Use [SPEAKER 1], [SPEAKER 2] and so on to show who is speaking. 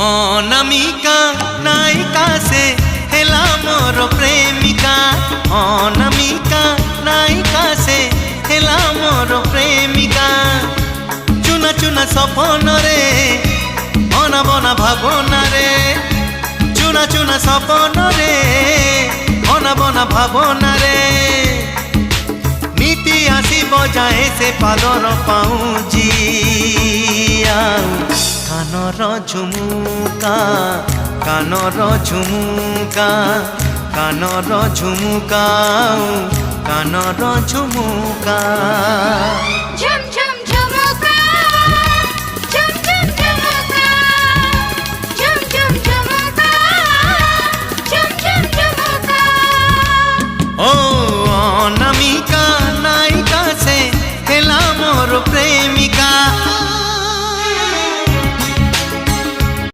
[SPEAKER 1] अनामिका नायिका से हेला मोर प्रेमिका। अनामिका नायिका से हेला मोर प्रेमिका। चुना चुना सपन रे अना बना भावना रे। चुना चुना सपन रे अना बना भावना रे। नीति आसी बजाए से पादर पाऊँ कानर झुमुका कानर झुमुका कानर झुमुका कानर झुमुका।